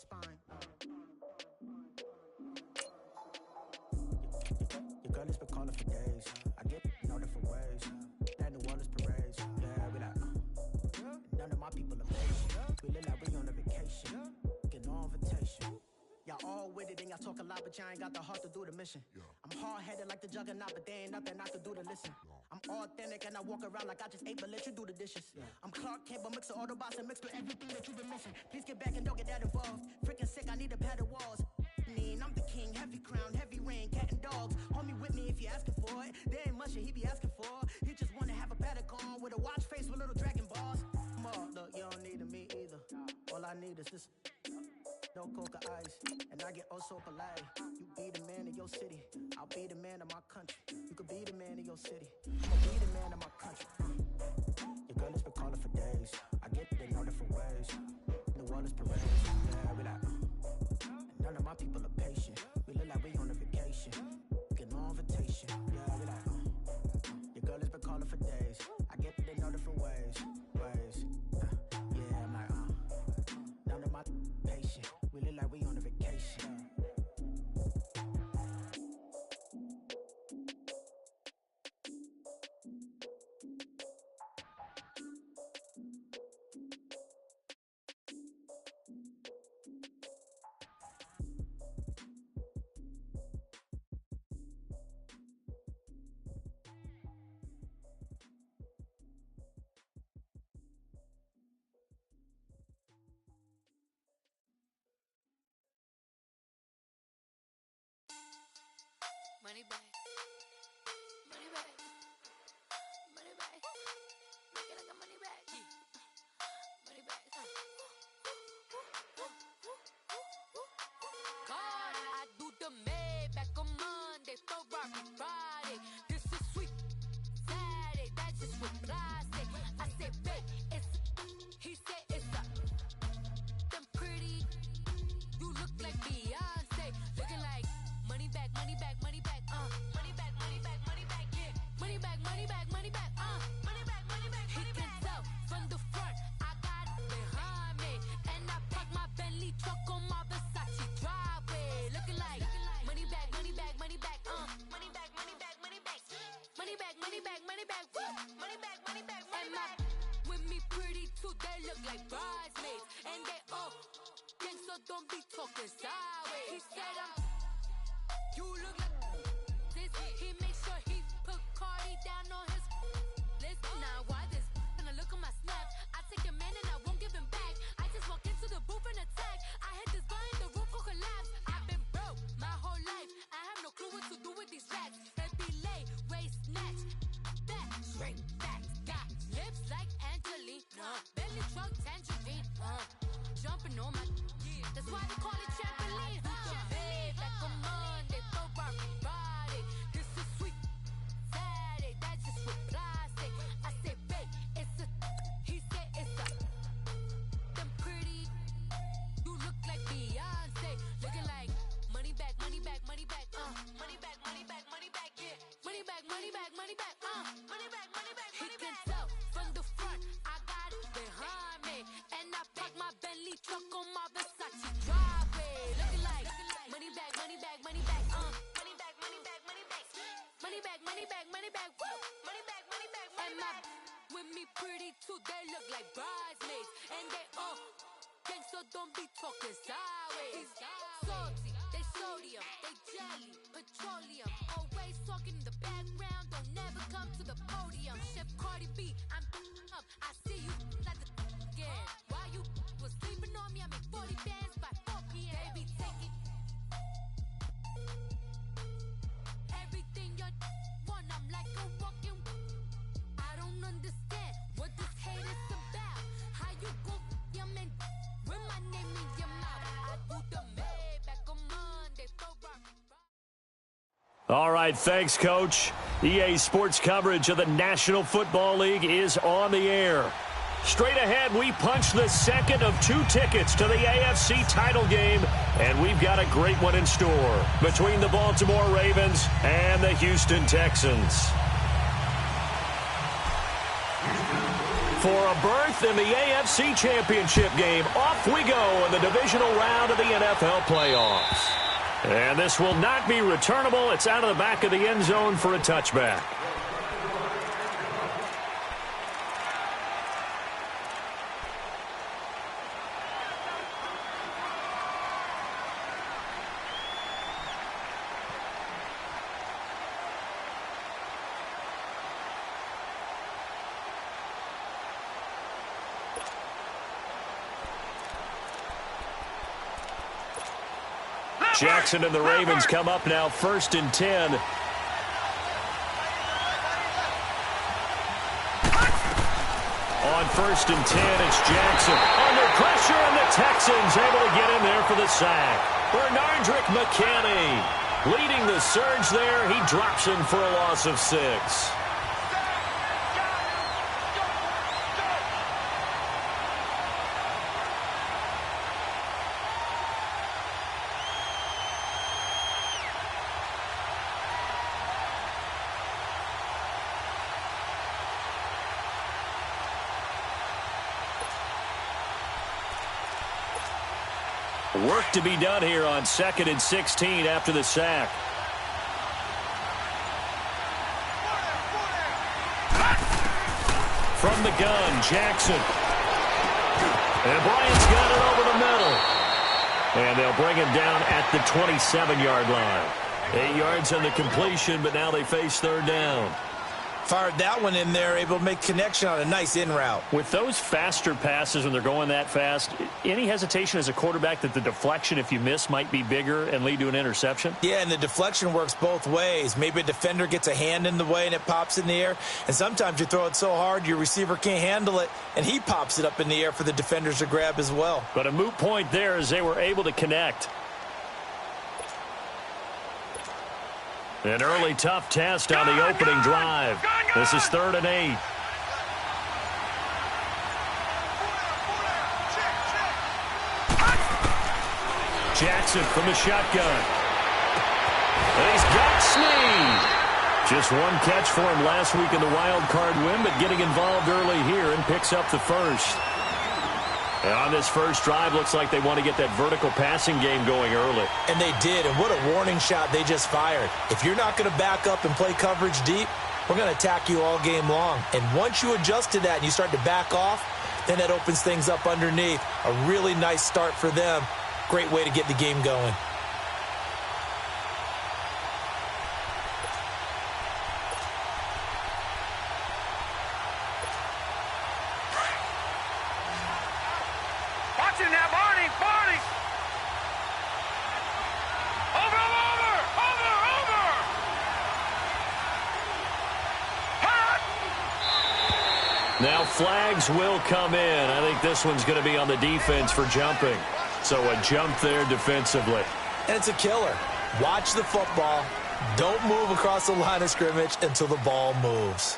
spine. Your girl has been calling for days. I get in all different ways. That New Orleans parades. Yeah, we like, none of my people are patient. We look like we on a vacation. Get no invitation. Y'all all with it and y'all talk a lot, but y'all ain't got the heart to do the mission. I'm hard-headed like the juggernaut, but there ain't nothing I can do to listen. I'm authentic and I walk around like I just ate, but let you do the dishes. I'm Clark Kent, but mix of Autobots and mix with everything that you've been missing. Please get back and don't get that involved. Freaking sick, I need a pad of walls. I'm the king, heavy crown, heavy rain, cat and dogs. Homie with me if you're asking for it. There ain't much that he be asking for. He just wanna have a paddock on with a watch face with little dragon balls. Look, you don't need me either. All I need is this. No coca ice, and I get oh so polite. You be the man of your city, I'll be the man of my country. You could be the man of your city, I'ma be the man of my country. Your girl has been calling for days. I get it in all different ways. New Orleans parades, yeah, we like, none of my people are patient. We look like we on a vacation. Get no invitation, yeah, we like, your girl has been calling for days. I get it in all different ways. Yeah, I'm like, none of my patient. We look like we on a vacation. Money back. Money back. Money back. Make it like a money back. Money back. God, I do the Maybach on Monday, Ferrari Friday. This is sweet Saturday, that's just what I say. I said, babe, it's he said it's a them pretty. You look like Beyonce, looking like money back, money back, money back, money back, money back, money back, yeah. Money back, money back, money back, money back, money back. He can tell from the front, I got it behind me, and I park my Bentley truck on my Versace driveway, looking like money back, money back, money back, money back, money back, money back, money back, money back, money back, money back, money back, money back. With me pretty too, they look like bridesmaids, and they all gang, so don't be talking sideways. He said you look like this. He make sure he put Cardi down on his list. Now why this? Gonna look on my snap. I take a man and I won't give him back. I just walk into the booth and attack. I hit this guy in the roof will collapse. I've been broke my whole life. I have no clue what to do with these racks. Baby lay, waist snatch, back, shrink back. Got lips like Angelina, belly truck tangerine. Jumping on my, that's why they call it trampoline. Back on Monday, Ferrari Friday. This is sweet Saturday, that's just what I say. I say, babe, it's a, he said it's a, them pretty. You look like Beyonce, looking like money back, money back, money back, money back, money back, money back, yeah. Money back, money back, money back, money back, money back, money back. He can tell from the front, I got it behind me, and I park my Bentley truck on my Versace driveway, looking like money back, money back, money back, money back, money back, money back, money back, money back, money back, money back, money back, money back. With me pretty too, they look like bridesmaids, and they all gang, so don't be talking sideways. Salty, they sodium, they jelly, petroleum, always talking in the background, don't never come to the podium. Chef Cardi B, I'm up, I see you like the again. While you was sleeping on me, I make 40 bands by 4 p.m. Baby, take it. Everything you want, I'm like a walking. I don't understand what this hate is about. How you go your man with my name in your mouth? I do the Maybach on Monday, Ferrari. All right, thanks, Coach. EA Sports coverage of the National Football League is on the air. Straight ahead, we punch the second of 2 tickets to the AFC title game, and we've got a great one in store between the Baltimore Ravens and the Houston Texans. for a berth in the AFC Championship game. Off we go in the divisional round of the NFL playoffs. And this will not be returnable. It's out of the back of the end zone for a touchback. Jackson and the Ravens come up now, 1st and 10. On 1st and 10, it's Jackson. Under pressure, and the Texans able to get in there for the sack. Bernardrick McKinney leading the surge there. He drops him for a loss of 6. Work to be done here on 2nd and 16 after the sack. From the gun, Jackson. And Bryant's got it over the middle. And they'll bring him down at the 27-yard line. 8 yards on the completion, but now they face 3rd down. Fired that one in there, able to make connection on a nice in route. With those faster passes when they're going that fast, any hesitation as a quarterback that the deflection, if you miss, might be bigger and lead to an interception? Yeah, and the deflection works both ways. Maybe a defender gets a hand in the way and it pops in the air. And sometimes you throw it so hard your receiver can't handle it, and he pops it up in the air for the defenders to grab as well. But a moot point there as they were able to connect. An early tough test on the opening drive. This is 3rd and 8. Jackson from the shotgun. And he's got Snead. Just one catch for him last week in the wild card win, but getting involved early here and picks up the first. And on this first drive, looks like they want to get that vertical passing game going early. And they did, and what a warning shot they just fired. If you're not going to back up and play coverage deep, we're going to attack you all game long. And once you adjust to that and you start to back off, then that opens things up underneath. A really nice start for them. Great way to get the game going. Now flags will come in. I think this one's going to be on the defense for jumping. So a jump there defensively. And it's a killer. Watch the football. Don't move across the line of scrimmage until the ball moves.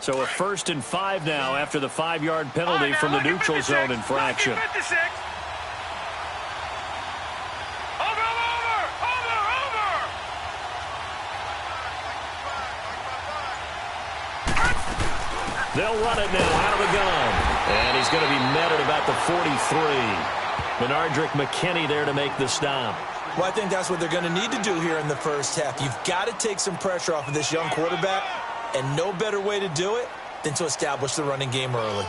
So a 1st and 5 now after the 5-yard penalty from the neutral zone infraction. They'll run it now out of the gun. And he's going to be met at about the 43. Bernardrick McKinney there to make the stop. Well, I think that's what they're going to need to do here in the first half. You've got to take some pressure off of this young quarterback, and no better way to do it than to establish the running game early.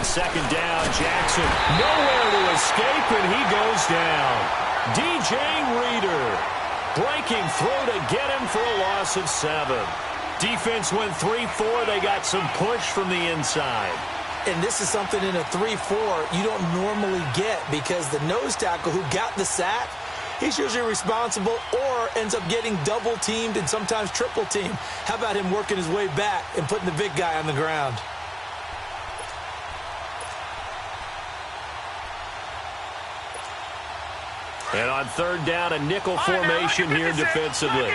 Second down, Jackson nowhere to escape, and he goes down. DJ Reader breaking through to get him for a loss of 7. Defense went 3-4. They got some push from the inside. And this is something in a 3-4 you don't normally get, because the nose tackle who got the sack, he's usually responsible or ends up getting double-teamed and sometimes triple-teamed. How about him working his way back and putting the big guy on the ground? And on third down, a nickel formation here defensively.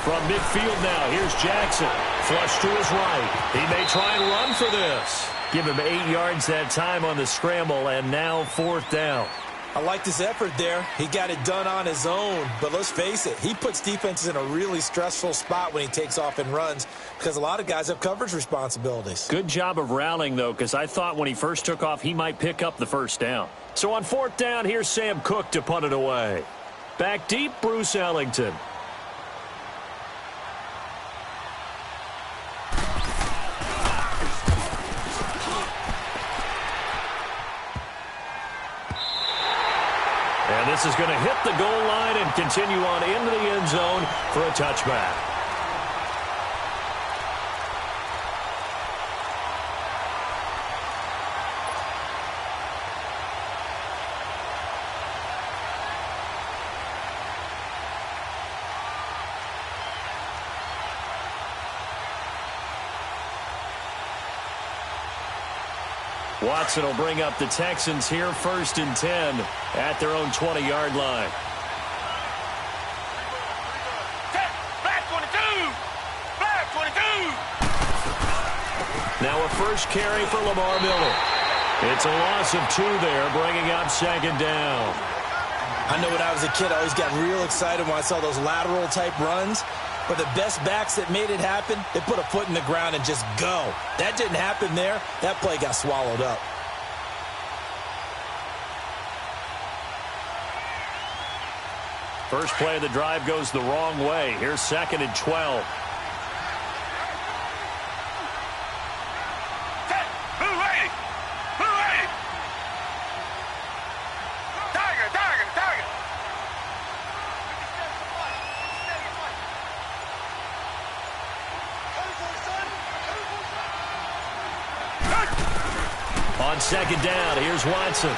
From midfield now, here's Jackson. Flush to his right. He may try and run for this. Give him 8 yards that time on the scramble, and now 4th down. I like this effort there. He got it done on his own, but let's face it, he puts defenses in a really stressful spot when he takes off and runs, because a lot of guys have coverage responsibilities. Good job of rallying, though, because I thought when he first took off, he might pick up the first down. So on 4th down, here's Sam Cook to punt it away. Back deep, Bruce Ellington. And this is going to hit the goal line and continue on into the end zone for a touchback. Watson will bring up the Texans here, 1st and 10 at their own 20-yard line. Black 22! Black 22! Now a first carry for Lamar Miller. It's a loss of 2 there, bringing up 2nd down. I know when I was a kid, I always got real excited when I saw those lateral-type runs. But the best backs that made it happen, they put a foot in the ground and just go. That didn't happen there. That play got swallowed up. First play of the drive goes the wrong way. Here's 2nd and 12. On 2nd down, here's Watson.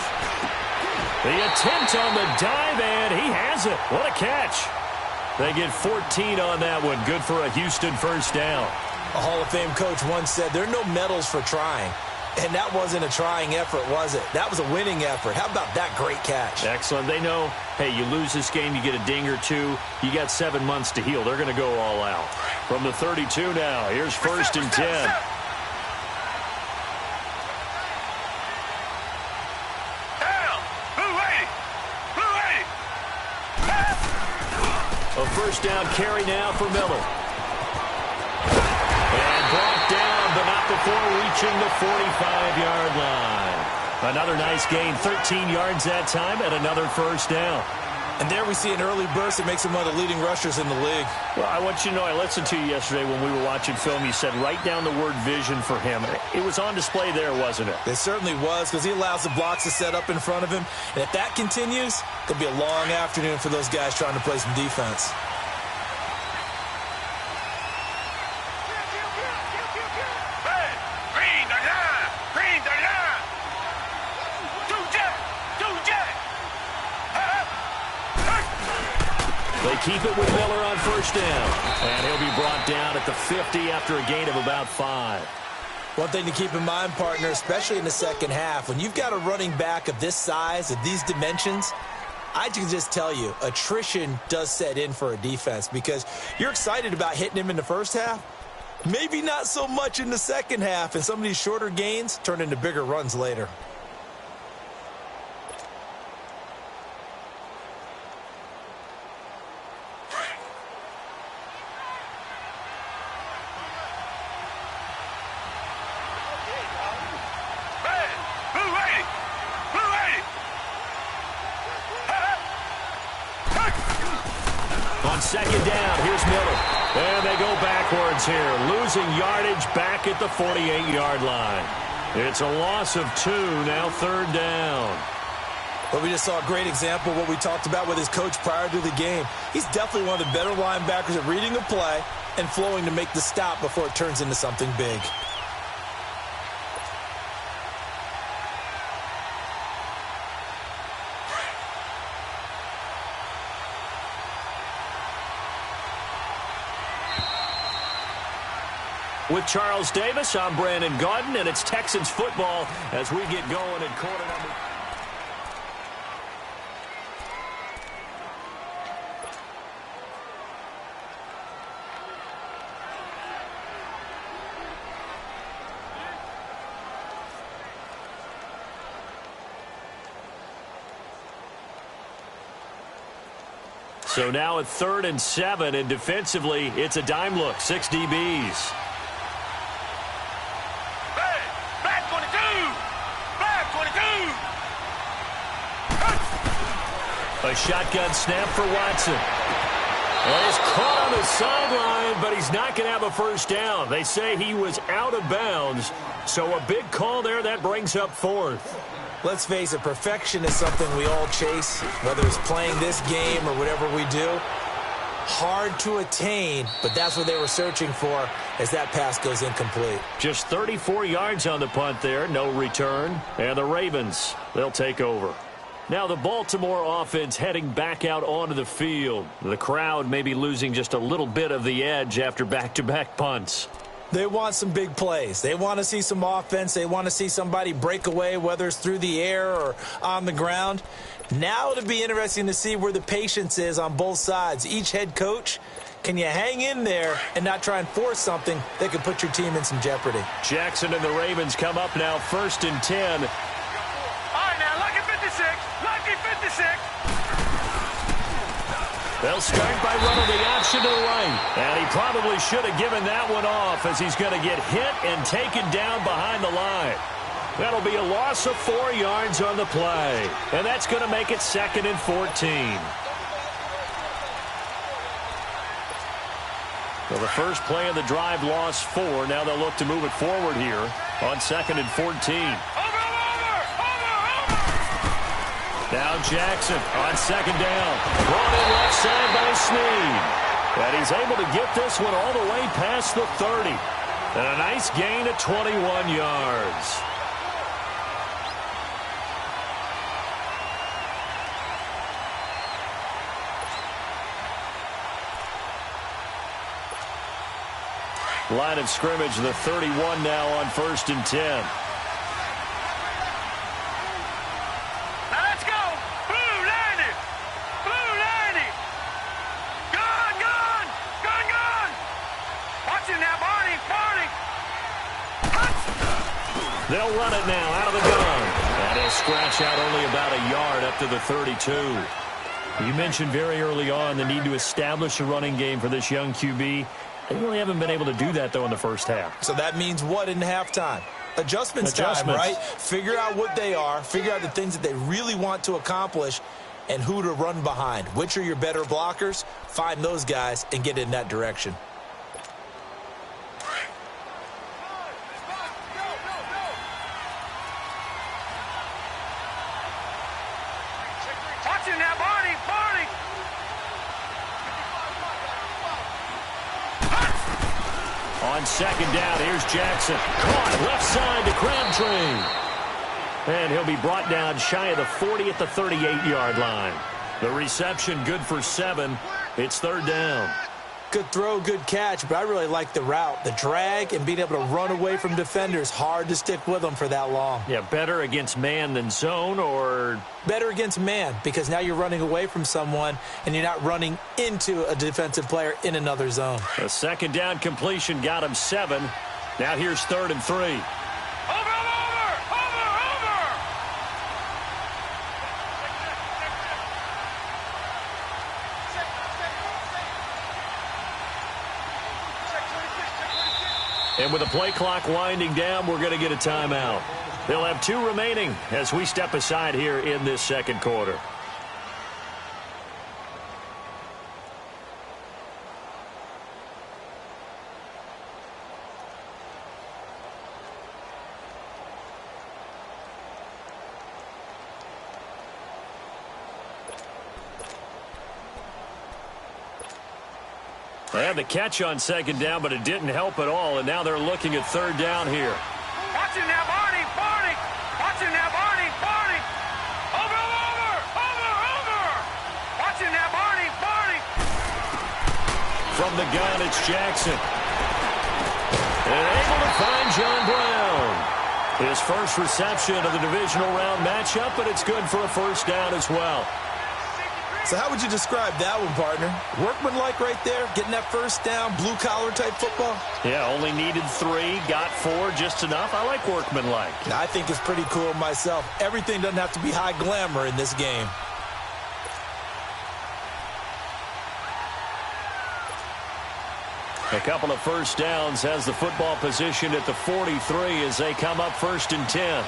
The attempt on the dive, and he has it. What a catch. They get 14 on that one. Good for a Houston first down. A Hall of Fame coach once said, there are no medals for trying. And that wasn't a trying effort, was it? That was a winning effort. How about that great catch? Excellent. They know, hey, you lose this game, you get a ding or 2. You got 7 months to heal. They're going to go all out. From the 32 now, here's 1st and 10. A first down carry now for Miller. And brought down, but not before reaching the 45-yard line. Another nice gain, 13 yards that time, and another first down. And there we see an early burst that makes him one of the leading rushers in the league. Well, I want you to know, I listened to you yesterday when we were watching film. You said write down the word vision for him. It was on display there, wasn't it? It certainly was, because he allows the blocks to set up in front of him. And if that continues, it'll be a long afternoon for those guys trying to play some defense. They keep it with Miller on first down. And he'll be brought down at the 50 after a gain of about 5. One thing to keep in mind, partner, especially in the second half, when you've got a running back of this size, of these dimensions, I can just tell you, attrition does set in for a defense, because you're excited about hitting him in the first half. Maybe not so much in the second half, and some of these shorter gains turn into bigger runs later. On second down, here's Miller. And they go backwards here, losing yardage back at the 48-yard line. It's a loss of 2, now 3rd down. But we just saw a great example of what we talked about with his coach prior to the game. He's definitely one of the better linebackers at reading a play and flowing to make the stop before it turns into something big. With Charles Davis, I'm Brandon Gaudin, and it's Texans football as we get going in quarter number. So now at 3rd and 7, and defensively, it's a dime look, 6 DBs. A shotgun snap for Watson. Well, he's caught on the sideline, but he's not going to have a first down. They say he was out of bounds, so a big call there. That brings up 4th. Let's face it, perfection is something we all chase, whether it's playing this game or whatever we do. Hard to attain, but that's what they were searching for as that pass goes incomplete. Just 34 yards on the punt there, no return. And the Ravens, they'll take over. Now the Baltimore offense heading back out onto the field. The crowd may be losing just a little bit of the edge after back-to-back punts. They want some big plays. They want to see some offense. They want to see somebody break away, whether it's through the air or on the ground. Now it'll be interesting to see where the patience is on both sides. Each head coach, can you hang in there and not try and force something that could put your team in some jeopardy? Jackson and the Ravens come up now 1st and 10. Lucky 56. They'll start by running the option to the right. And he probably should have given that one off as he's going to get hit and taken down behind the line. That'll be a loss of 4 yards on the play. And that's going to make it 2nd and 14. Well, the first play of the drive lost 4. Now they'll look to move it forward here on 2nd and 14. Now Jackson on 2nd down. Brought in left side by Snead. And he's able to get this one all the way past the 30. And a nice gain of 21 yards. Line of scrimmage, the 31 now on 1st and 10. They'll run it now out of the gun. And he'll scratch out only about a yard up to the 32. You mentioned very early on the need to establish a running game for this young QB. They really haven't been able to do that, though, in the first half. So that means what in halftime? Adjustments time, right? Figure out what they are. Figure out the things that they really want to accomplish and who to run behind. Which are your better blockers? Find those guys and get in that direction. On 2nd down, here's Jackson. Caught left side to Crabtree. And he'll be brought down shy of the 40 at the 38-yard line. The reception good for 7. It's 3rd down. Good throw, good catch, but I really like the route. The drag and being able to run away from defenders. Hard to stick with them for that long. Yeah, better against man than zone, or? Better against man, because now you're running away from someone and you're not running into a defensive player in another zone. A 2nd down completion got him 7. Now here's 3rd and 3. And with the play clock winding down, we're going to get a timeout. They'll have 2 remaining as we step aside here in this 2nd quarter. They had the catch on second down, but it didn't help at all, and now they're looking at third down here. Watch him now, Barney. Watch him now, Barney. Over. Watch him now, Barney. From the gun, it's Jackson. And able to find John Brown. His first reception of the divisional round matchup, but it's good for a first down as well. So how would you describe that one, partner? Workmanlike right there, getting that first down, blue-collar type football? Yeah, only needed 3, got 4, just enough. I like workmanlike. I think it's pretty cool myself. Everything doesn't have to be high glamour in this game. A couple of first downs has the football positioned at the 43 as they come up 1st and 10.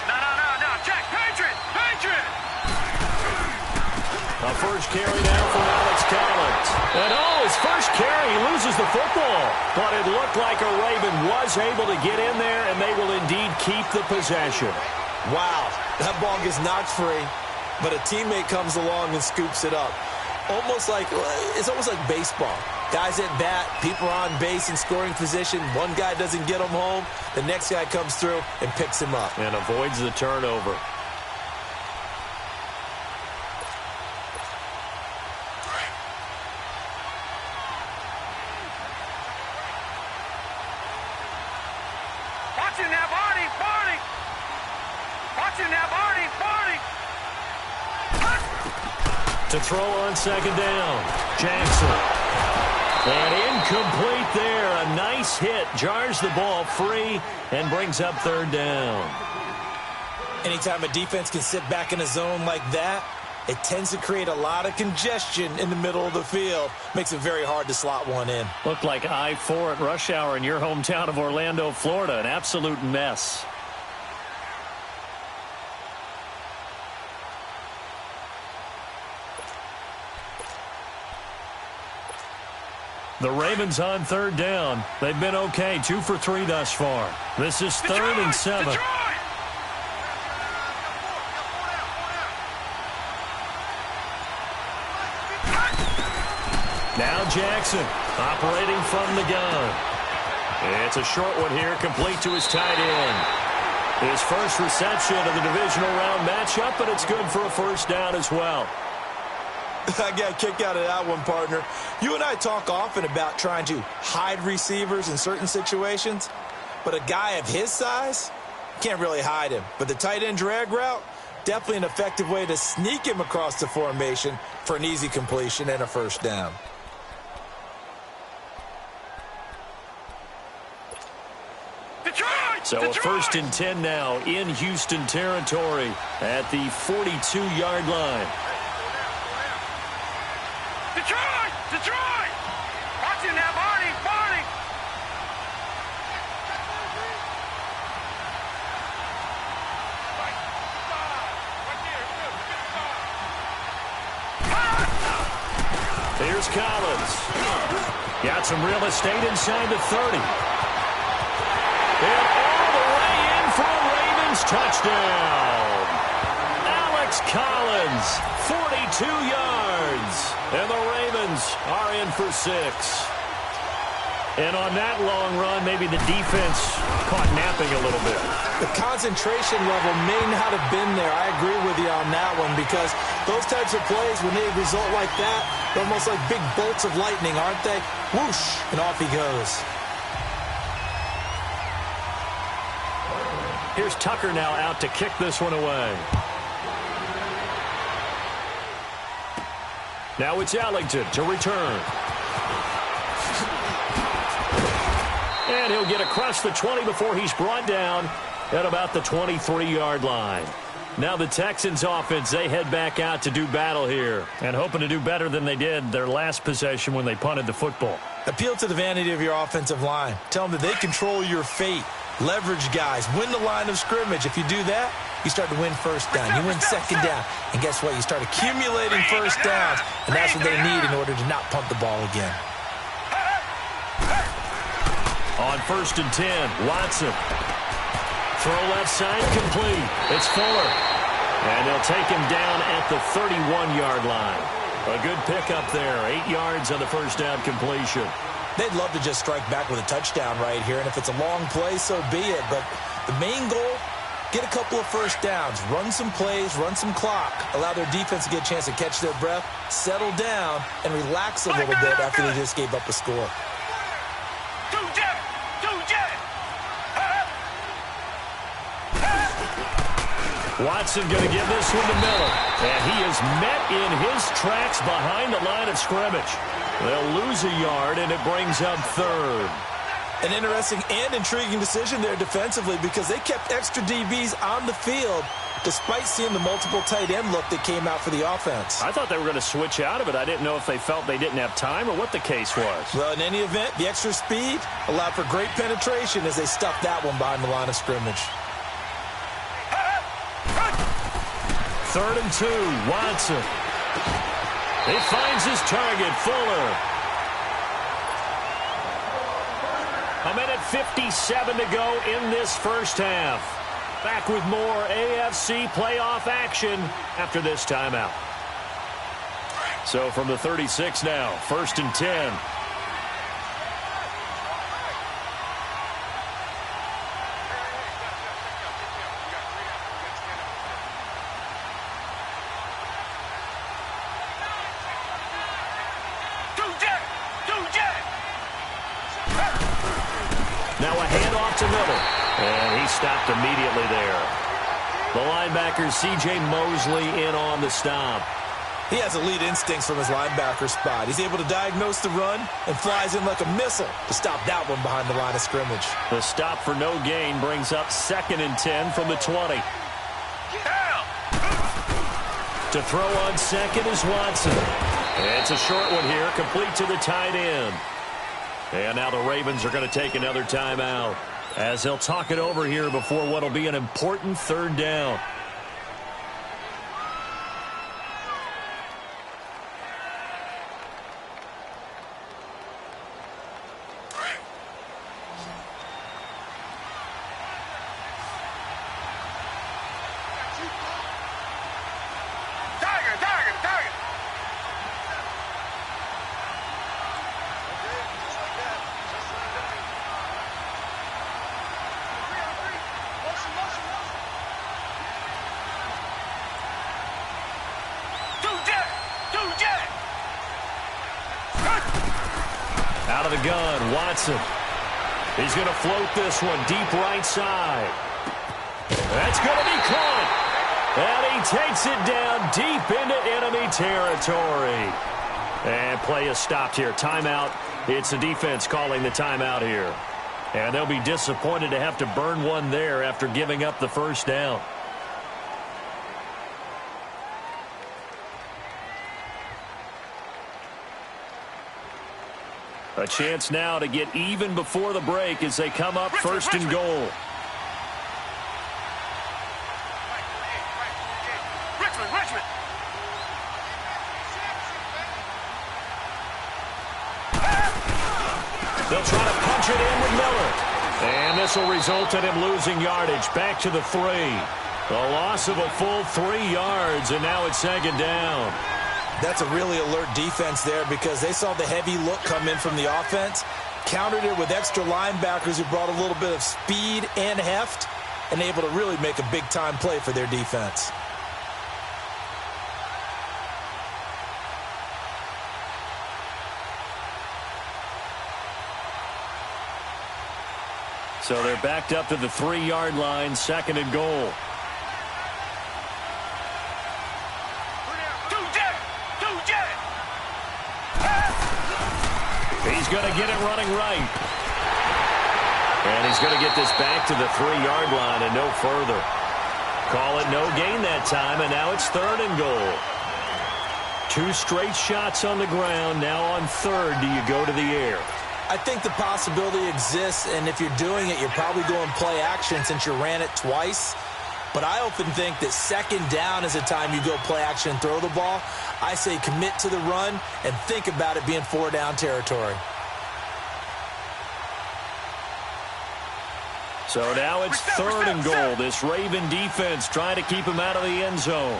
No, check, Patriot! A first carry now for Alex Collins. And his first carry, he loses the football. But it looked like a Raven was able to get in there, and they will indeed keep the possession. Wow, that ball gets knocked free, but a teammate comes along and scoops it up. It's almost like baseball. Guys at bat, people are on base in scoring position. One guy doesn't get him home. The next guy comes through and picks him up. And avoids the turnover. To throw on second down, Jackson. And incomplete there. A nice hit. Jars the ball free and brings up third down. Anytime a defense can sit back in a zone like that, it tends to create a lot of congestion in the middle of the field. Makes it very hard to slot one in. Looked like I-4 at rush hour in your hometown of Orlando, Florida. An absolute mess. The Ravens on third down. They've been okay, 2 for 3 thus far. This is 3rd and 7. Now Jackson operating from the gun. It's a short one here, complete to his tight end. His first reception of the divisional round matchup, but it's good for a first down as well. I got a kick out of that one, partner. You and I talk often about trying to hide receivers in certain situations, but a guy of his size can't really hide him. But the tight end drag route, definitely an effective way to sneak him across the formation for an easy completion and a first down. So a 1st and 10 now in Houston territory at the 42-yard line. Detroit! Watch him now, Barney! Here's Collins. Got some real estate inside the 30. And all the way in for a Ravens touchdown. Alex Collins, 42 yards. And the Ravens are in for 6. And on that long run, maybe the defense caught napping a little bit. The concentration level may not have been there. I agree with you on that one because those types of plays, when they result like that, they're almost like big bolts of lightning, aren't they? Whoosh, and off he goes. Here's Tucker now out to kick this one away. Now it's Ellington to return. And he'll get across the 20 before he's brought down at about the 23-yard line. Now the Texans offense, they head back out to do battle here and hoping to do better than they did their last possession when they punted the football. Appeal to the vanity of your offensive line. Tell them that they control your fate. Leverage guys. Win the line of scrimmage. If you do that, you start to win first down. You win second down. And guess what? You start accumulating first downs. And that's what they need in order to not punt the ball again. On 1st and 10, Watson. Throw left side, complete. It's Fuller. And they'll take him down at the 31-yard line. A good pickup there. 8 yards on the first down completion. They'd love to just strike back with a touchdown right here, and if it's a long play, so be it. But the main goal, get a couple of first downs, run some plays, run some clock, allow their defense to get a chance to catch their breath, settle down, and relax a little bit after they just gave up a score. Watson going to give this one to Miller. And he is met in his tracks behind the line of scrimmage. They'll lose a yard, and it brings up 3rd. An interesting and intriguing decision there defensively because they kept extra DBs on the field despite seeing the multiple tight end look that came out for the offense. I thought they were going to switch out of it. I didn't know if they felt they didn't have time or what the case was. Well, in any event, the extra speed allowed for great penetration as they stuffed that one behind the line of scrimmage. 3rd and 2, Watson. He finds his target, Fuller. A minute 57 to go in this first half. Back with more AFC playoff action after this timeout. So from the 36 now, 1st and 10. Now a handoff to Miller. And he stopped immediately there. The linebacker, C.J. Mosley, in on the stop. He has elite instincts from his linebacker spot. He's able to diagnose the run and flies in like a missile to stop that one behind the line of scrimmage. The stop for no gain brings up 2nd and 10 from the 20. To throw on second is Watson. And it's a short one here, complete to the tight end. And now the Ravens are going to take another timeout as they'll talk it over here before what will be an important 3rd down. Out of the gun, Watson. He's going to float this one deep right side. That's going to be caught. And he takes it down deep into enemy territory. And play is stopped here. Timeout. It's the defense calling the timeout here. And they'll be disappointed to have to burn one there after giving up the first down. A chance now to get even before the break as they come up 1st and goal. Richmond. They'll try to punch it in with Miller. And this will result in him losing yardage back to the 3. A loss of a full 3 yards, and now it's 2nd down. That's a really alert defense there because they saw the heavy look come in from the offense, countered it with extra linebackers who brought a little bit of speed and heft, and able to really make a big-time play for their defense. So they're backed up to the 3-yard line, 2nd and goal. He's going to get it running right. And he's going to get this back to the 3-yard line and no further. Call it no gain that time, and now it's 3rd and goal. 2 straight shots on the ground. Now on 3rd, do you go to the air? I think the possibility exists, and if you're doing it, you're probably going play action since you ran it twice. But I often think that 2nd down is the time you go play action and throw the ball. I say commit to the run and think about it being 4-down territory. So now it's third and goal. This Raven defense trying to keep him out of the end zone.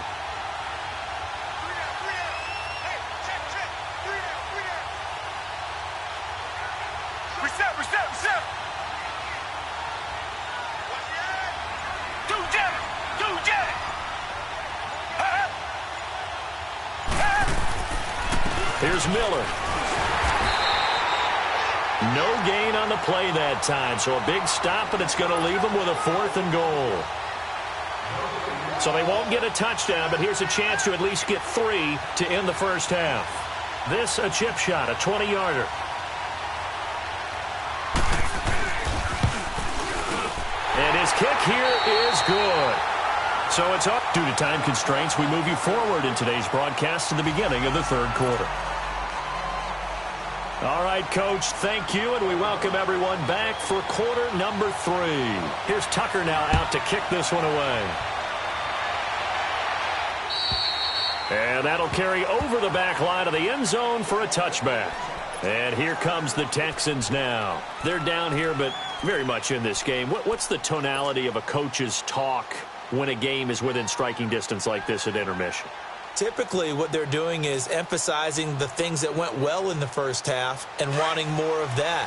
Here's Miller. No gain on the play that time, so a big stop, and it's going to leave them with a 4th and goal. So they won't get a touchdown, but here's a chance to at least get 3 to end the first half. This a chip shot, a 20-yarder. And his kick here is good. So it's up. Due to time constraints, we move you forward in today's broadcast to the beginning of the third quarter. All right, Coach, thank you, and we welcome everyone back for quarter number 3. Here's Tucker now out to kick this one away. And that'll carry over the back line of the end zone for a touchback. And here comes the Texans now. They're down here, but very much in this game. What's the tonality of a coach's talk when a game is within striking distance like this at intermission? Typically, what they're doing is emphasizing the things that went well in the first half and wanting more of that.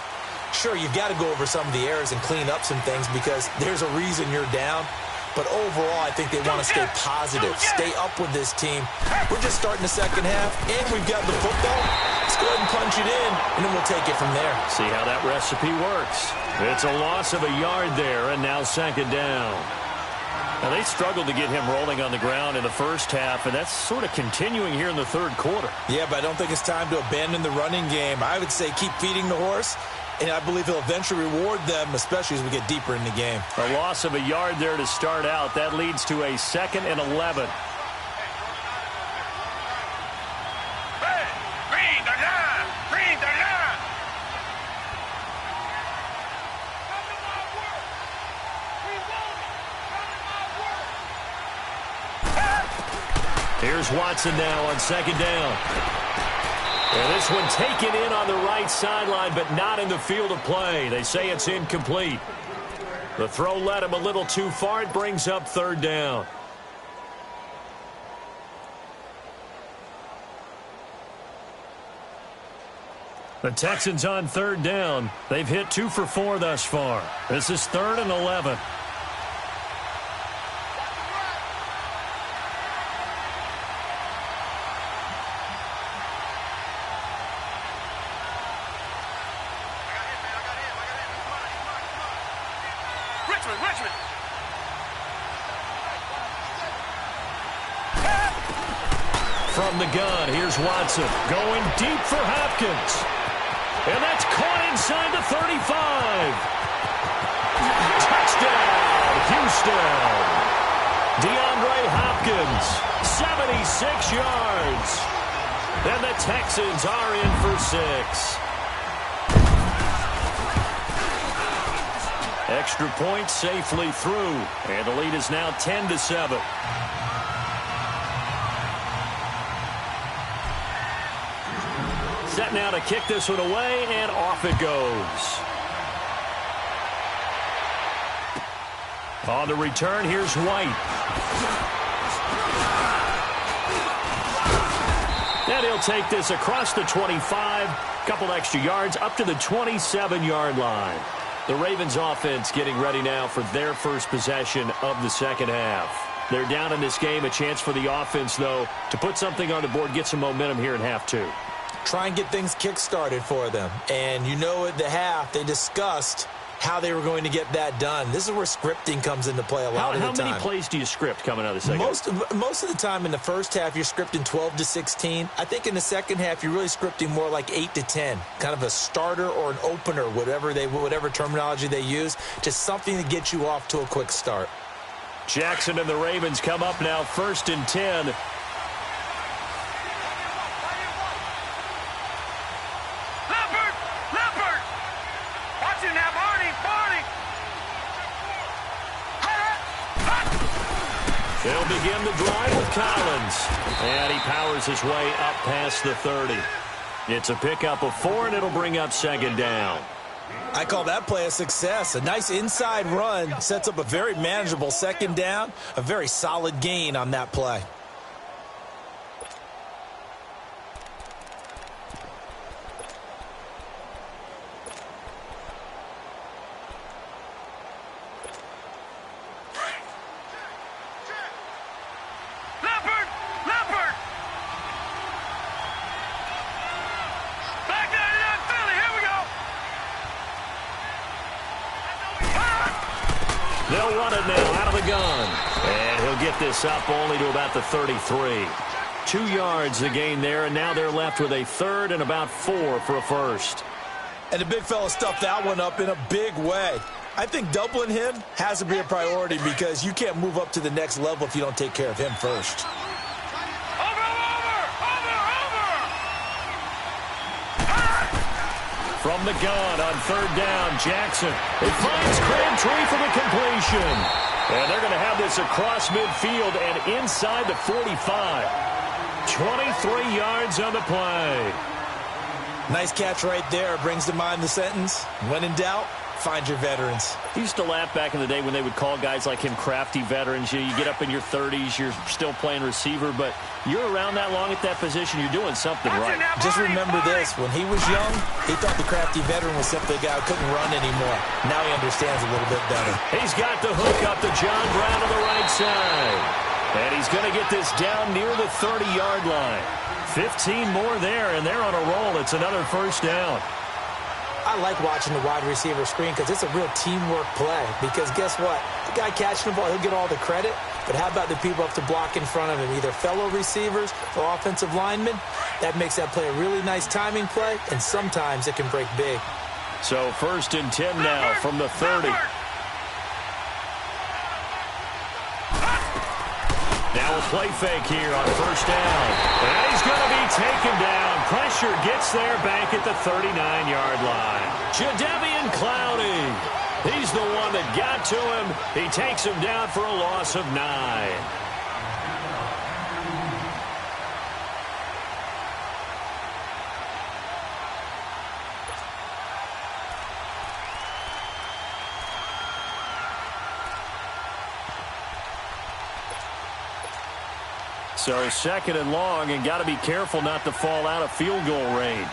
Sure, you've got to go over some of the errors and clean up some things because there's a reason you're down. But overall, I think they want to stay positive, stay up with this team. We're just starting the second half, and we've got the football. Let's go ahead and punch it in, and then we'll take it from there. See how that recipe works. It's a loss of a yard there, and now second down. Now, they struggled to get him rolling on the ground in the first half, and that's sort of continuing here in the third quarter. Yeah, but I don't think it's time to abandon the running game. I would say keep feeding the horse, and I believe he'll eventually reward them, especially as we get deeper in the game. A loss of a yard there to start out. That leads to a 2nd and 11. Here's Watson now on second down. And this one taken in on the right sideline, but not in the field of play. They say it's incomplete. The throw led him a little too far. It brings up third down. The Texans on third down. They've hit 2 for 4 thus far. This is 3rd and 11. From the gun, here's Watson going deep for Hopkins. And that's caught inside the 35. Touchdown, Houston. DeAndre Hopkins, 76 yards. And the Texans are in for 6. Extra point safely through. And the lead is now 10-7. Set now to kick this one away, and off it goes. On the return, here's White. And he'll take this across the 25, couple extra yards, up to the 27-yard line. The Ravens offense getting ready now for their first possession of the second half. They're down in this game, a chance for the offense, though, to put something on the board, get some momentum here in half 2. Try and get things kick-started for them. And you know at the half, they discussed how they were going to get that done. This is where scripting comes into play a lot of the time. How many plays do you script coming out of the second half? Most of the time in the first half, you're scripting 12 to 16. I think in the second half, you're really scripting more like 8 to 10. Kind of a starter or an opener, whatever terminology they use, just something to get you off to a quick start. Jackson and the Ravens come up now 1st and 10. They'll begin the drive with Collins. And he powers his way up past the 30. It's a pickup of 4, and it'll bring up second down. I call that play a success. A nice inside run sets up a very manageable second down, a very solid gain on that play. They'll run it now out of the gun. And he'll get this up only to about the 33. 2 yards the gain there, and now they're left with a third and about 4 for a first. And the big fella stuffed that one up in a big way. I think doubling him has to be a priority because you can't move up to the next level if you don't take care of him first. From the gun on third down, Jackson. It finds Crabtree for the completion. And they're going to have this across midfield and inside the 45. 23 yards on the play. Nice catch right there. Brings to mind the sentence, when in doubt, find your veterans. I used to laugh back in the day when they would call guys like him crafty veterans. You get up in your 30s, you're still playing receiver, but you're around that long at that position, you're doing something right. Just remember this, when he was young, he thought the crafty veteran was simply a guy who couldn't run anymore. Now he understands a little bit better. He's got the hook up to John Brown on the right side. And he's going to get this down near the 30-yard line. 15 more there, and they're on a roll. It's another first down. I like watching the wide receiver screen because it's a real teamwork play. Because guess what? The guy catching the ball, he'll get all the credit. But how about the people up to block in front of him, either fellow receivers or offensive linemen? That makes that play a really nice timing play, and sometimes it can break big. So 1st and 10 now from the 30. Now a play fake here on first down. And he's going to be taken down. Pressure gets there back at the 39-yard line. Jadeveon Clowney. He's the one that got to him. He takes him down for a loss of 9. So 2nd and long, and got to be careful not to fall out of field goal range.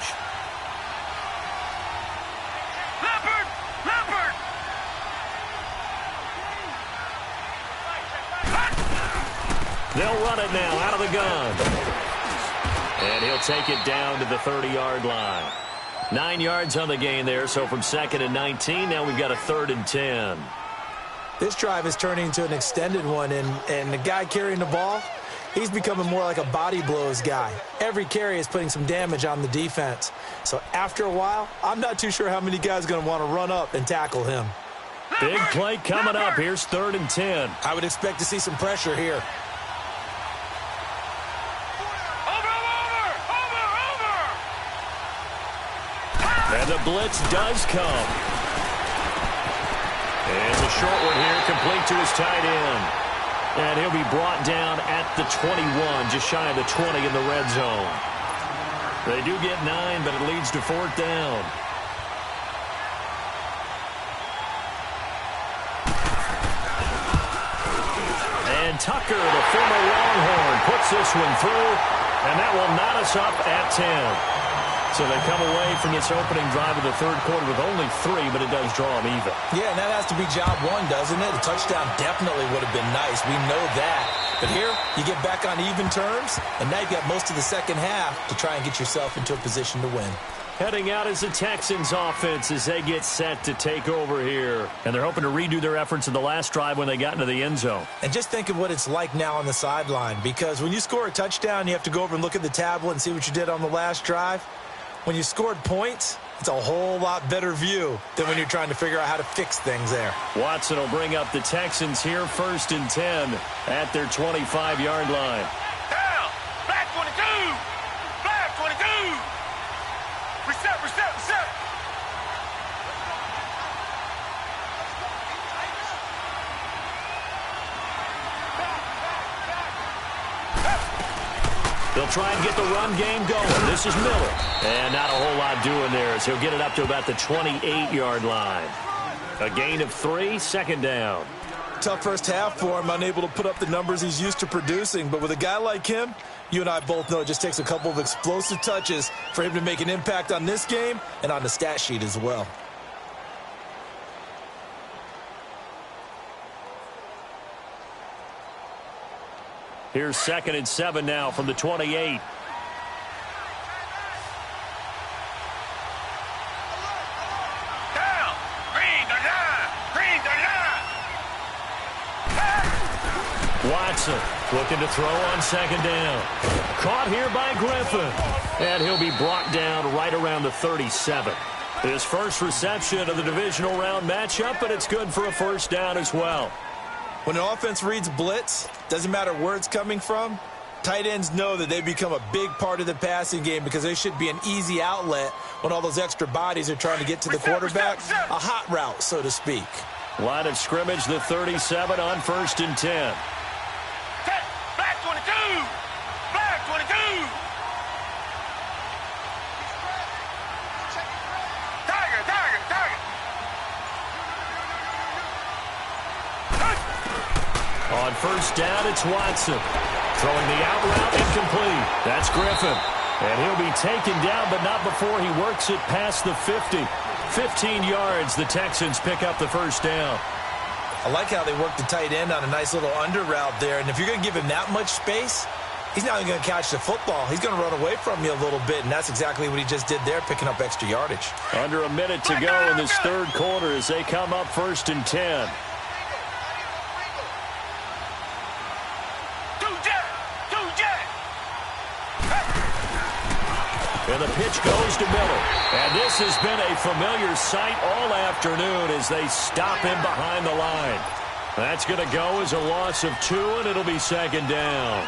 They'll run it now out of the gun. And he'll take it down to the 30-yard line. 9 yards on the gain there, so from 2nd and 19, now we've got a 3rd and 10. This drive is turning into an extended one, and the guy carrying the ball, he's becoming more like a body blows guy. Every carry is putting some damage on the defense. So after a while, I'm not too sure how many guys are going to want to run up and tackle him. Big play coming up. Here's 3rd and 10. I would expect to see some pressure here. And the blitz does come. It's a short one here, complete to his tight end. And he'll be brought down at the 21, just shy of the 20 in the red zone. They do get 9, but it leads to 4th down. And Tucker, the former Longhorn, puts this one through, and that will knot us up at 10. So they come away from this opening drive of the 3rd quarter with only 3, but it does draw them even. Yeah, and that has to be job one, doesn't it? A touchdown definitely would have been nice. We know that. But here, you get back on even terms, and now you've got most of the second half to try and get yourself into a position to win. Heading out is the Texans offense as they get set to take over here. And they're hoping to redo their efforts in the last drive when they got into the end zone. And just think of what it's like now on the sideline, because when you score a touchdown, you have to go over and look at the tablet and see what you did on the last drive. When you scored points, it's a whole lot better view than when you're trying to figure out how to fix things there. Watson will bring up the Texans here, 1st and 10 at their 25-yard line. Down! Flag 22! Flag 22! Reset, reset, reset! The They'll try and get the run game going. This is Miller. And not a whole lot doing there as he'll get it up to about the 28-yard line. A gain of 3, second down. Tough first half for him, unable to put up the numbers he's used to producing. But with a guy like him, you and I both know it just takes a couple of explosive touches for him to make an impact on this game and on the stat sheet as well. Here's 2nd and 7 now from the 28. Watson looking to throw on 2nd down. Caught here by Griffin. And he'll be brought down right around the 37. His first reception of the divisional round matchup, but it's good for a first down as well. When an offense reads blitz, doesn't matter where it's coming from, tight ends know that they become a big part of the passing game because they should be an easy outlet when all those extra bodies are trying to get to the quarterback. A hot route, so to speak. Line of scrimmage, the 37 on 1st and 10. Black 22! Black 22! Tiger! On 1st down, it's Watson. Throwing the out route, incomplete. That's Griffin. And he'll be taken down, but not before he works it past the 50. 15 yards, the Texans pick up the first down. I like how they work the tight end on a nice little under route there. And if you're going to give him that much space, he's not even going to catch the football. He's going to run away from you a little bit, and that's exactly what he just did there, picking up extra yardage. Under a minute to go in this third quarter as they come up 1st and 10. And the pitch goes to Miller. And this has been a familiar sight all afternoon as they stop him behind the line. That's going to go as a loss of 2, and it'll be 2nd down.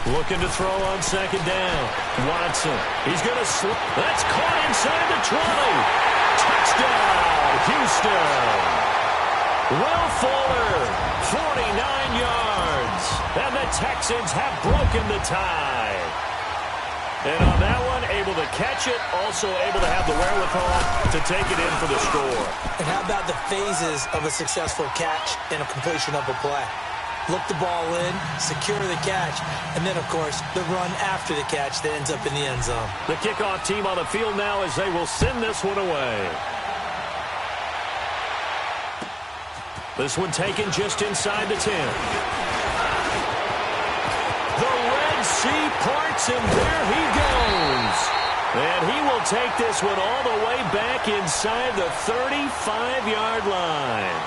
Looking to throw on 2nd down. Watson. He's going to slip. That's caught inside the 20. Touchdown, Houston. Will Fuller, 49 yards. And the Texans have broken the tie. And on that one, able to catch it, also able to have the wherewithal to take it in for the score. And how about the phases of a successful catch and a completion of a play? Look the ball in, secure the catch, and then, of course, the run after the catch that ends up in the end zone. The kickoff team on the field now as they will send this one away. This one taken just inside the 10. The Red Sea parts, and there he goes. And he will take this one all the way back inside the 35-yard line.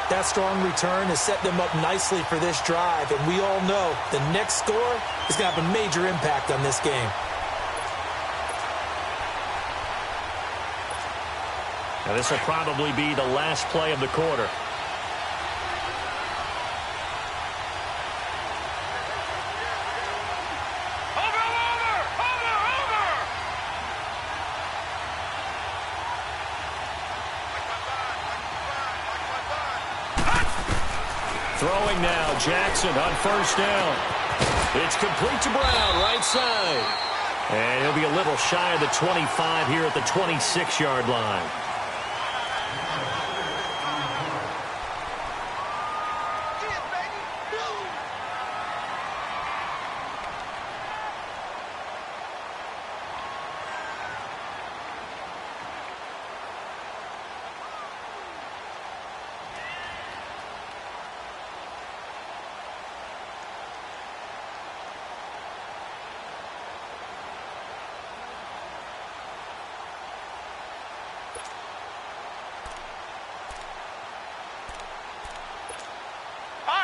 That strong return has set them up nicely for this drive, and we all know the next score is going to have a major impact on this game. Now this will probably be the last play of the quarter. Throwing now, Jackson on 1st down. It's complete to Brown, right side. And he'll be a little shy of the 25 here at the 26-yard line.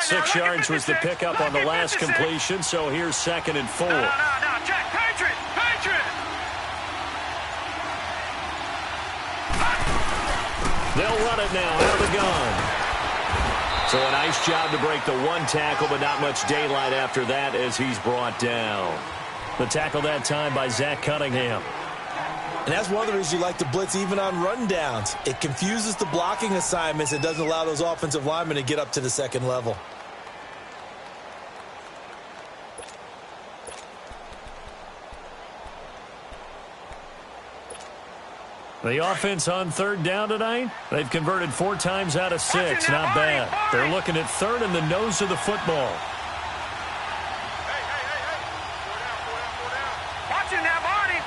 6 yards was the pickup on the last completion, so here's 2nd and 4. No, Jack, Patriot! They'll run it now out of the gun. So a nice job to break the one tackle, but not much daylight after that as he's brought down. The tackle that time by Zach Cunningham. And that's one of the reasons you like to blitz even on rundowns. It confuses the blocking assignments. It doesn't allow those offensive linemen to get up to the second level. The offense on 3rd down tonight, they've converted 4 times out of 6. Not bad. They're looking at 3rd in the nose of the football. Watching now, Barney!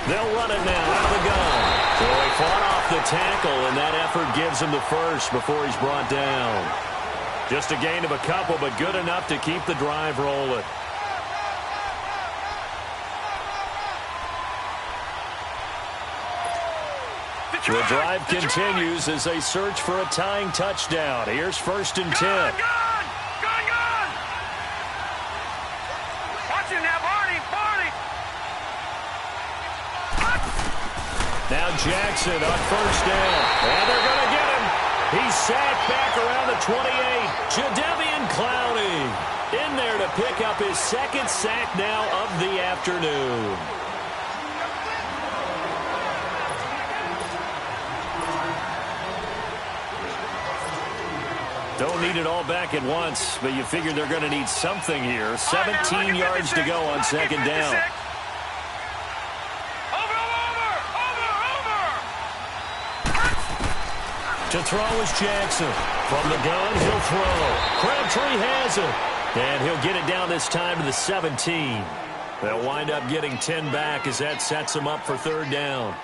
They'll run it now out of the gun. So he fought off the tackle, and that effort gives him the first before he's brought down. Just a gain of a couple, but good enough to keep the drive rolling. The drive continues as they search for a tying touchdown. Here's 1st and 10. Gun! Watching now, Barney! Now Jackson on 1st down. And they're going to get him. He's sacked back around the 28. Jadeveon Clowney in there to pick up his 2nd sack now of the afternoon. Don't need it all back at once, but you figure they're going to need something here. 17 yards to go on 2nd down. To throw is Jackson. From the gun, he'll throw. Crabtree has it. And he'll get it down this time to the 17. They'll wind up getting 10 back as that sets them up for 3rd down.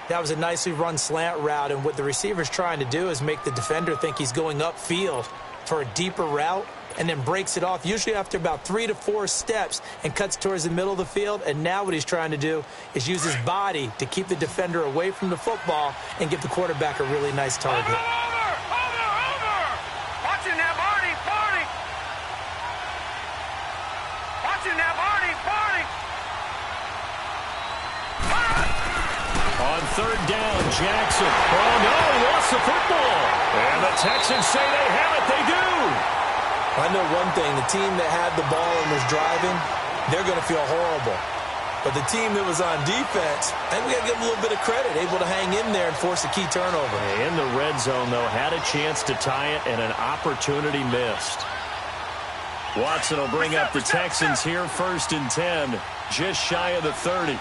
That was a nicely run slant route, and what the receiver's trying to do is make the defender think he's going upfield for a deeper route and then breaks it off, usually after about 3 to 4 steps, and cuts towards the middle of the field. And now what he's trying to do is use his body to keep the defender away from the football and give the quarterback a really nice target. Over! Watching now, Barney! Watching now, Barney! On 3rd down, Jackson. Oh, no, he lost the football. And the Texans say they have it. They do. I know one thing. The team that had the ball and was driving, they're going to feel horrible. But the team that was on defense, I think we got to give them a little bit of credit, able to hang in there and force a key turnover. In the red zone, though, had a chance to tie it and an opportunity missed. Watson will bring up the Texans here, 1st and 10, just shy of the 30.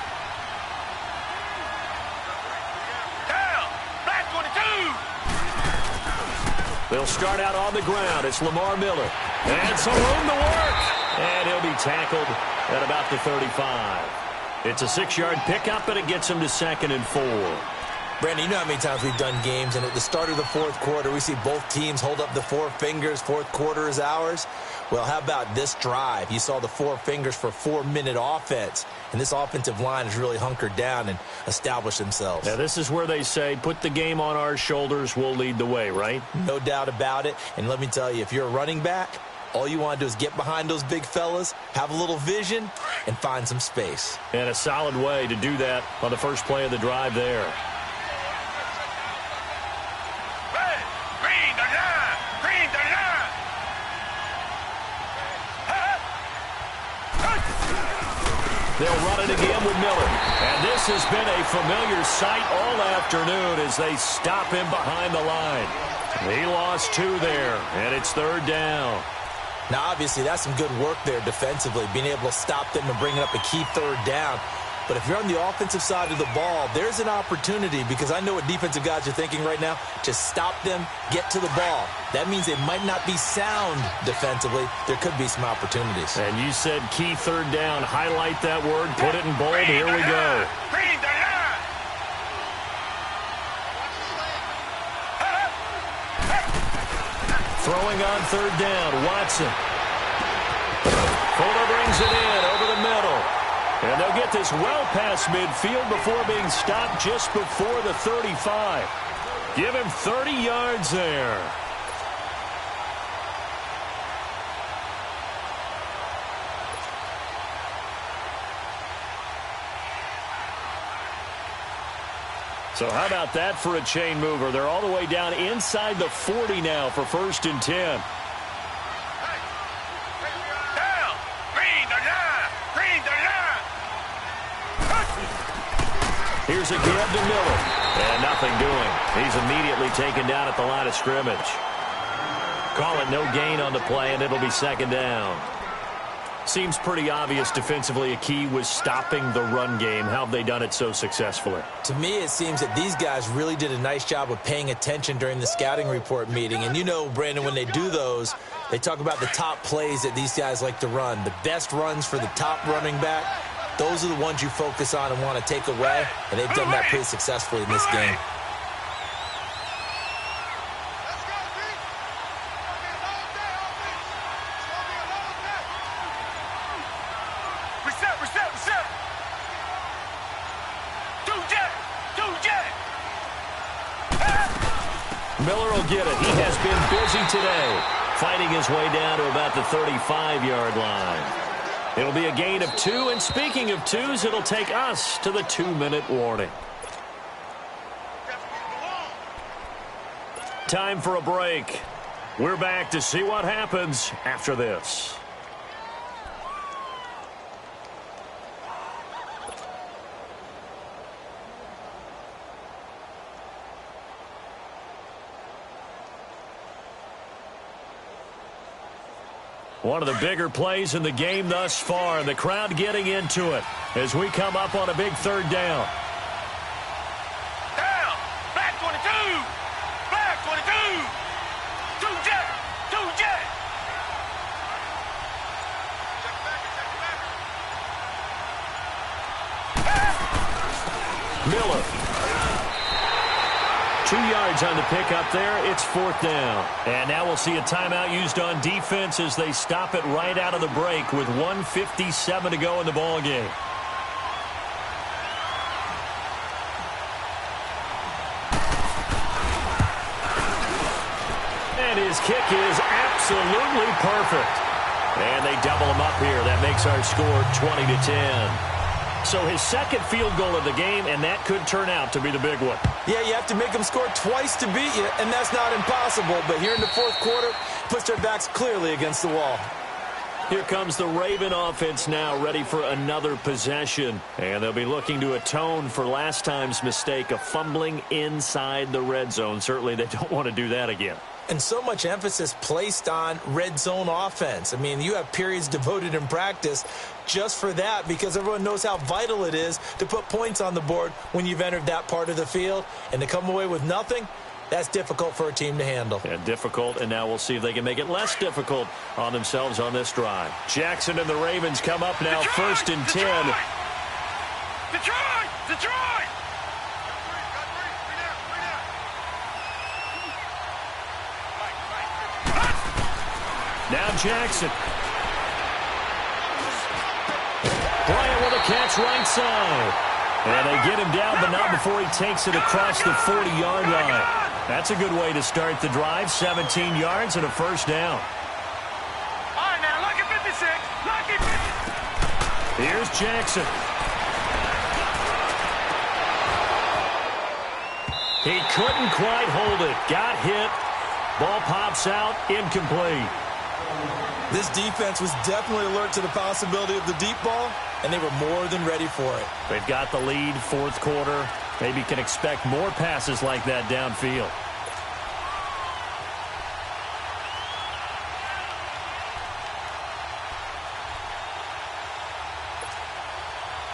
They'll start out on the ground. It's Lamar Miller. And some room to work. And he'll be tackled at about the 35. It's a 6-yard pickup, but it gets him to 2nd and 4. Brandon, you know how many times we've done games, and at the start of the 4th quarter, we see both teams hold up the 4 fingers, 4th quarter is ours. Well, how about this drive? You saw the 4 fingers for 4-minute offense, and this offensive line has really hunkered down and established themselves. Now, this is where they say, put the game on our shoulders, we'll lead the way, right? No doubt about it, and let me tell you, if you're a running back, all you want to do is get behind those big fellas, have a little vision, and find some space. And a solid way to do that on the first play of the drive there. They'll run it again with Miller. And this has been a familiar sight all afternoon as they stop him behind the line. He lost 2 there, and it's 3rd down. Now, obviously, that's some good work there defensively, being able to stop them and bringing up a key 3rd down. But if you're on the offensive side of the ball, there's an opportunity, because I know what defensive guys are thinking right now. Just stop them, get to the ball. That means they might not be sound defensively. There could be some opportunities. And you said key 3rd down. Highlight that word. Put it in bold. Here we go. Throwing on 3rd down. Watson. Fuller brings it in over the middle. And they'll get this well past midfield before being stopped just before the 35. Give him 30 yards there. So how about that for a chain mover? They're all the way down inside the 40 now for 1st and 10. Here's a give to Miller. And nothing doing. He's immediately taken down at the line of scrimmage. Call it no gain on the play, and it'll be 2nd down. Seems pretty obvious defensively a key was stopping the run game. How have they done it so successfully? To me, it seems that these guys really did a nice job of paying attention during the scouting report meeting. And you know, Brandon, when they do those, they talk about the top plays that these guys like to run. The best runs for the top running back, those are the ones you focus on and want to take away. And they've done that pretty successfully in this game. Miller will get it. He has been busy today, fighting his way down to about the 35-yard line. It'll be a gain of 2, and speaking of 2s, it'll take us to the 2-minute warning. Time for a break. We're back to see what happens after this. One of the bigger plays in the game thus far, and the crowd getting into it as we come up on a big 3rd down. Down! Black 22! Black 22! 2-jet! 2-jet! Miller. 2 yards on the pickup there. It's 4th down. And now we'll see a timeout used on defense as they stop it right out of the break with 1:57 to go in the ball game. And his kick is absolutely perfect. And they double him up here. That makes our score 20-10. So his 2nd field goal of the game, and that could turn out to be the big one. Yeah, you have to make them score twice to beat you, and that's not impossible. But here in the 4th quarter, puts their backs clearly against the wall. Here comes the Raven offense now, ready for another possession. And they'll be looking to atone for last time's mistake of fumbling inside the red zone. Certainly they don't want to do that again. And so much emphasis placed on red zone offense. I mean, you have periods devoted in practice just for that because everyone knows how vital it is to put points on the board when you've entered that part of the field. And to come away with nothing, that's difficult for a team to handle. Yeah, difficult, and now we'll see if they can make it less difficult on themselves on this drive. Jackson and the Ravens come up now, Detroit! 1st and 10. Detroit! Detroit! Now Jackson. Bryant with a catch right side. And they get him down, but not before he takes it across the 40-yard line. That's a good way to start the drive. 17 yards and a 1st down. All right, now, lucky 56. Lucky 50. Here's Jackson. He couldn't quite hold it. Got hit. Ball pops out. Incomplete. This defense was definitely alert to the possibility of the deep ball, and they were more than ready for it. They've got the lead, 4th quarter. Maybe can expect more passes like that downfield.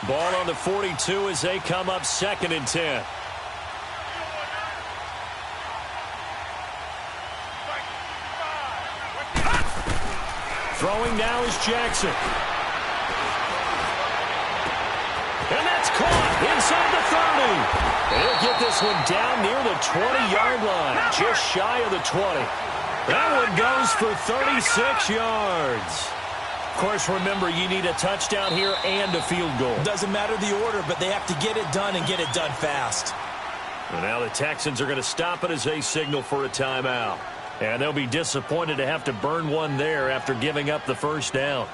Ball on the 42 as they come up 2nd and 10. Throwing now is Jackson. And that's caught inside the 30. They'll get this one down near the 20-yard line, just shy of the 20. That one goes for 36 yards. Of course, remember, you need a touchdown here and a field goal. Doesn't matter the order, but they have to get it done and get it done fast. And now the Texans are going to stop it as they signal for a timeout. And they'll be disappointed to have to burn one there after giving up the first down.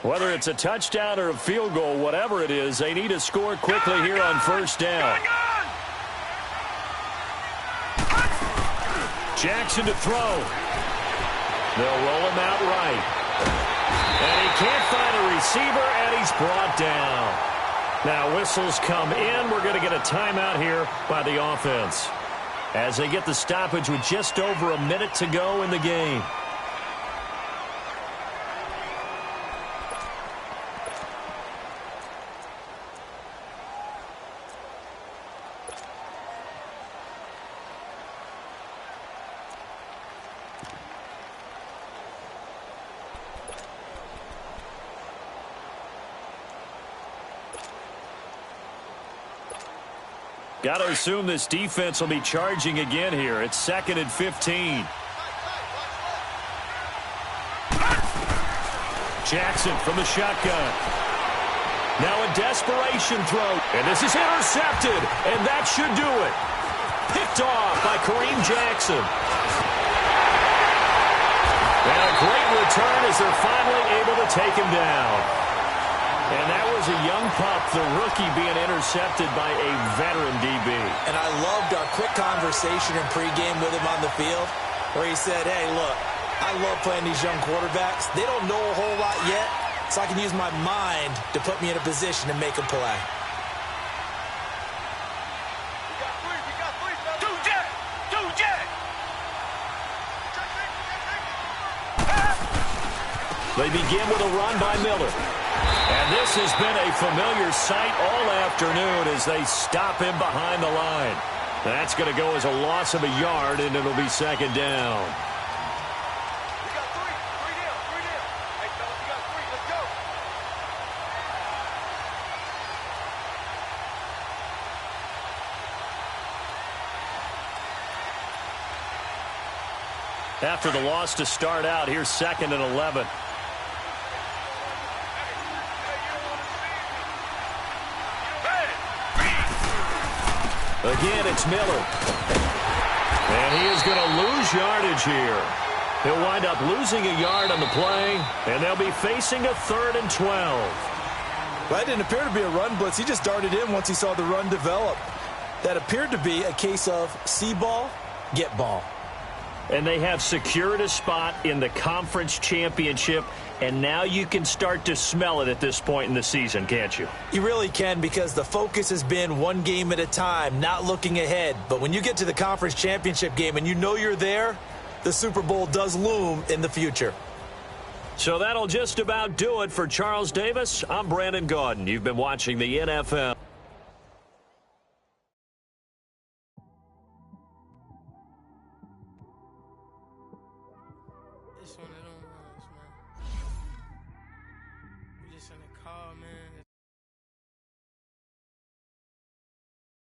Whether it's a touchdown or a field goal, whatever it is, they need to score quickly here on first down. Jackson to throw. They'll roll him out right. And he can't find a receiver, and he's brought down. Now whistles come in. We're going to get a timeout here by the offense as they get the stoppage with just over a minute to go in the game. Got to assume this defense will be charging again here. It's 2nd and 15. Jackson from the shotgun. Now a desperation throw. And this is intercepted. And that should do it. Picked off by Kareem Jackson. And a great return as they're finally able to take him down. And that was a young pup, the rookie, being intercepted by a veteran DB. And I loved our quick conversation in pregame with him on the field where he said, hey, look, I love playing these young quarterbacks. They don't know a whole lot yet, so I can use my mind to put me in a position to make a play. They begin with a run by Miller. And this has been a familiar sight all afternoon as they stop him behind the line. That's going to go as a loss of a yard, and it'll be 2nd down. We got three. Three down. Hey, fellas, we got three. Let's go. After the loss to start out, here's 2nd and 11. Again, it's Miller. And he is going to lose yardage here. He'll wind up losing a yard on the play, and they'll be facing a 3rd and 12. Well, that didn't appear to be a run blitz. He just darted in once he saw the run develop. That appeared to be a case of see ball, get ball. And they have secured a spot in the conference championship, and now you can start to smell it at this point in the season, can't you? You really can, because the focus has been one game at a time, not looking ahead. But when you get to the conference championship game and you know you're there, the Super Bowl does loom in the future. So that'll just about do it for Charles Davis. I'm Brandon Gaudin. You've been watching the NFL. It's one of them ones, man. We just in the car, man.